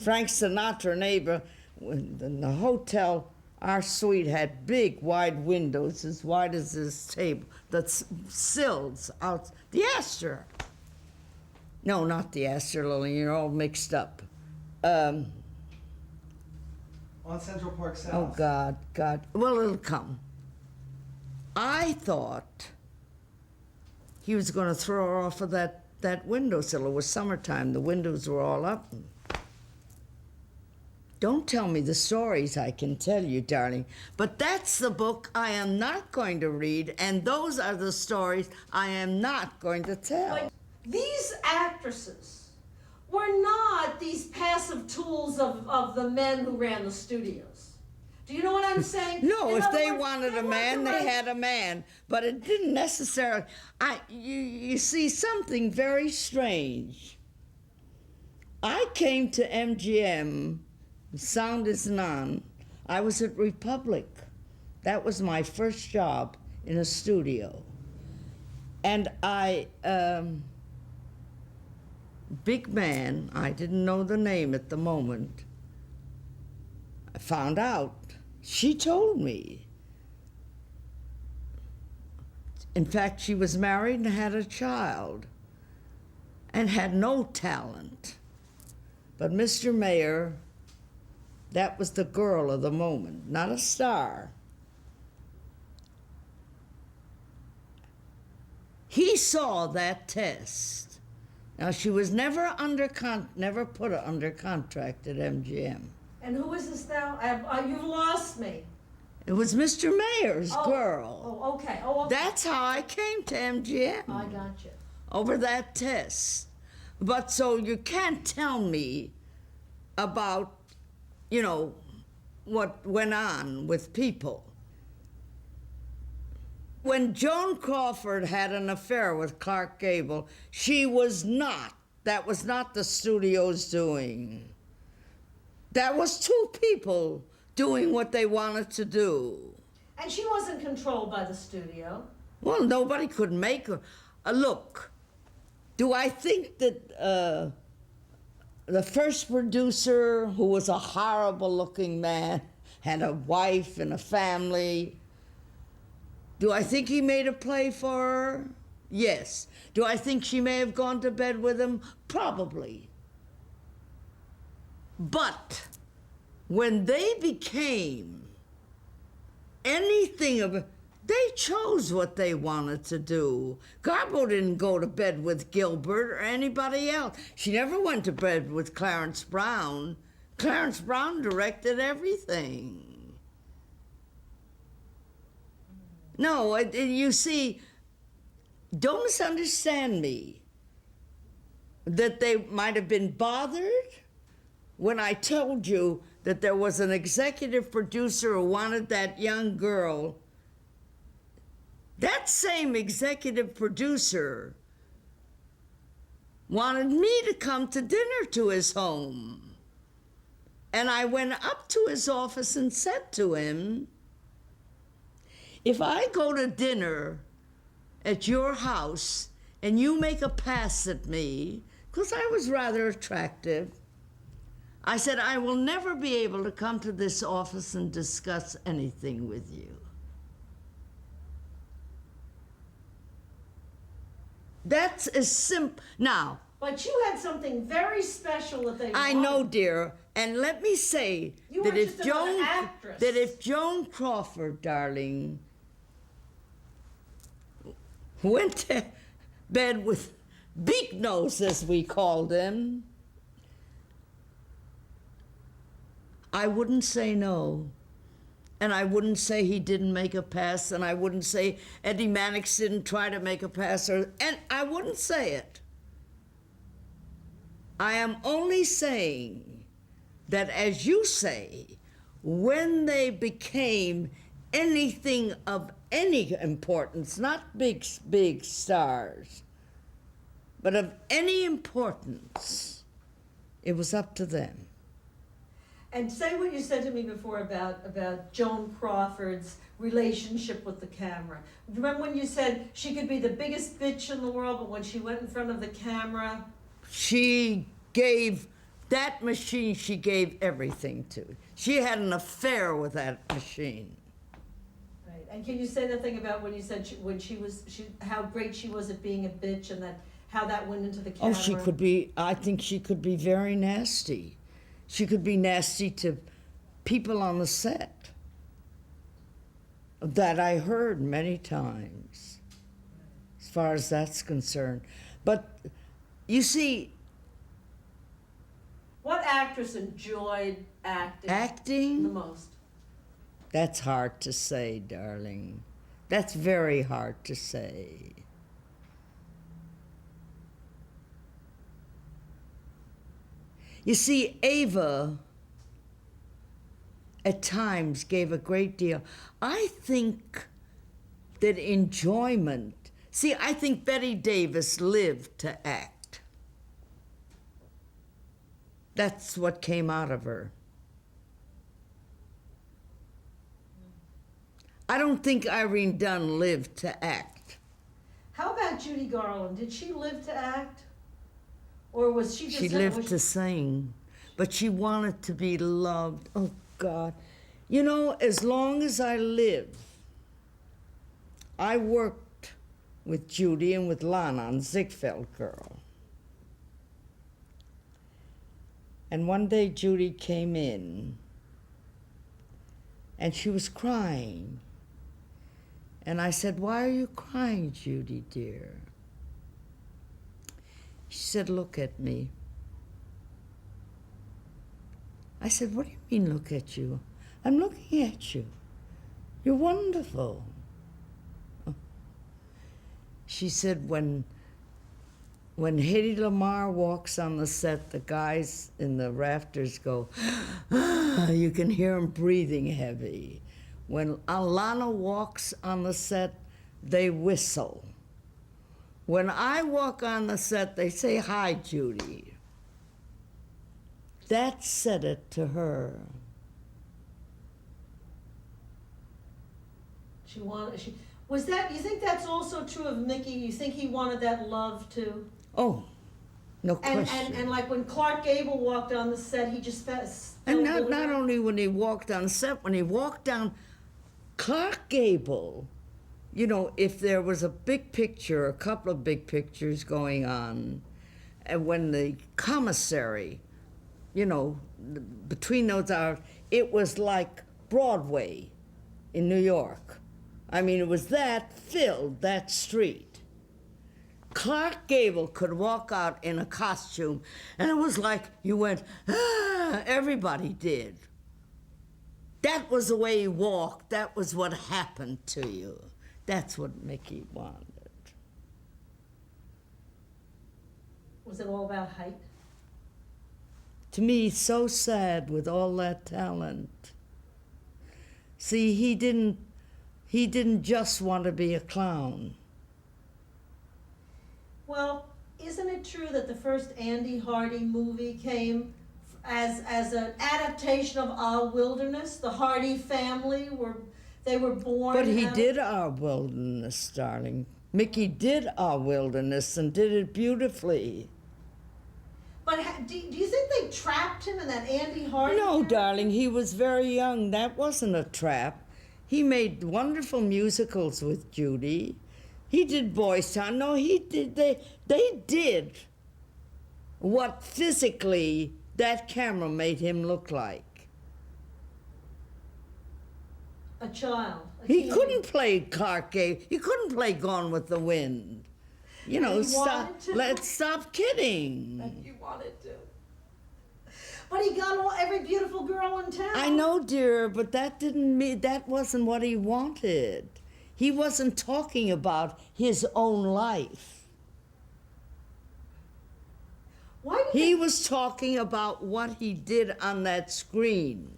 Frank Sinatra neighbor, in the hotel, our suite had big, wide windows, as wide as this table, the sills out, the Astor. No, not the Astor, Lillian, you're all mixed up. On Central Park South. Oh, God. Well, it'll come. I thought he was going to throw her off of that windowsill. It was summertime. The windows were all up. Don't tell me the stories I can tell you, darling. But that's the book I am not going to read, and those are the stories I am not going to tell. But these actresses were not these passive tools of the men who ran the studios. Do you know what I'm saying? No, if they wanted a man, they had a man. But it didn't necessarily... You see something very strange. I came to MGM, sound is none. I was at Republic. That was my first job in a studio. And big man, I didn't know the name at the moment. I found out. She told me. In fact, she was married and had a child and had no talent. But Mr. Mayer, that was the girl of the moment, not a star. He saw that test. Now, she was never put under contract at MGM. And who is this now? You've lost me. It was Mr. Mayer's girl. Oh, okay. That's how I came to MGM. I got you. Over that test. But so you can't tell me about, what went on with people. When Joan Crawford had an affair with Clark Gable, that was not the studio's doing. That was two people doing what they wanted to do. And she wasn't controlled by the studio. Well, nobody could make her. Look, do I think that the first producer, who was a horrible-looking man, had a wife and a family, do I think he made a play for her? Yes. Do I think she may have gone to bed with him? Probably. But when they became anything of... They chose what they wanted to do. Garbo didn't go to bed with Gilbert or anybody else. She never went to bed with Clarence Brown. Clarence Brown directed everything. No, you see, don't misunderstand me. That they might have been bothered when I told you that there was an executive producer who wanted that young girl. That same executive producer wanted me to come to dinner to his home. And I went up to his office and said to him, if I go to dinner at your house and you make a pass at me, because I was rather attractive, I said, I will never be able to come to this office and discuss anything with you. That's as simple. Now. But you had something very special that they I wanted. know, dear. And let me say that if Joan Crawford, darling, went to bed with Beak Nose, as we called him, I wouldn't say no. And I wouldn't say he didn't make a pass, and I wouldn't say Eddie Mannix didn't try to make a pass, and I wouldn't say it. I am only saying that, as you say, when they became anything of any importance, not big stars, but of any importance, it was up to them. And say what you said to me before about Joan Crawford's relationship with the camera. Remember when you said she could be the biggest bitch in the world, but when she went in front of the camera... She gave That machine she gave everything to. She had an affair with that machine. Right. And can you say that thing about when you said how great she was at being a bitch, and how that went into the camera? Oh, I think she could be very nasty. She could be nasty to people on the set. That I heard many times, as far as that's concerned. But you see, what actress enjoyed acting the most? That's hard to say, darling. That's very hard to say. You see, Ava at times gave a great deal. I think that enjoyment, I think Bette Davis lived to act. That's what came out of her. I don't think Irene Dunne lived to act. How about Judy Garland? Did she live to act? Or was she just... She lived to sing, but she wanted to be loved. Oh, God. You know, as long as I live, I worked with Judy and with Lana on Ziegfeld Girl. And one day Judy came in, and she was crying. And I said, "Why are you crying, Judy, dear?" She said, "Look at me." I said, "What do you mean, look at you?" "I'm looking at you. You're wonderful." Oh. She said, when Hedy Lamarr walks on the set, the guys in the rafters go, "Ah," you can hear them breathing heavy. When Alana walks on the set, they whistle. When I walk on the set, they say, "Hi, Judy." That said it to her. Was that, you think that's also true of Mickey? You think he wanted that love too? Oh, no question. And like when Clark Gable walked on the set, he just felt... And not only when he walked on set, when he walked down, Clark Gable, you know, if there was a big picture, a couple of big pictures going on, and when the commissary, you know, between those hours, it was like Broadway in New York. I mean, it was that filled, that street. Clark Gable could walk out in a costume, and it was like you went, "Ah," everybody did. That was the way he walked. That was what happened to you. That's what Mickey wanted. Was it all about height? To me, so sad with all that talent. See, he didn't just want to be a clown. Well, isn't it true that the first Andy Hardy movie came as an adaptation of Our Wilderness? The Hardy family were born... But he did Our Wilderness, darling. Mickey did Our Wilderness and did it beautifully. But do you think they trapped him in that Andy Hardy? No, character? darling, he was very young. That wasn't a trap. He made wonderful musicals with Judy. He did Boys Town. No, he did. They did what physically that camera made him look like. A child. He couldn't play Clark Gable. He couldn't play Gone with the Wind. You know, let's stop kidding. You wanted to. But he got every beautiful girl in town. I know, dear, but that wasn't what he wanted. He wasn't talking about his own life. Why did he was talking about what he did on that screen.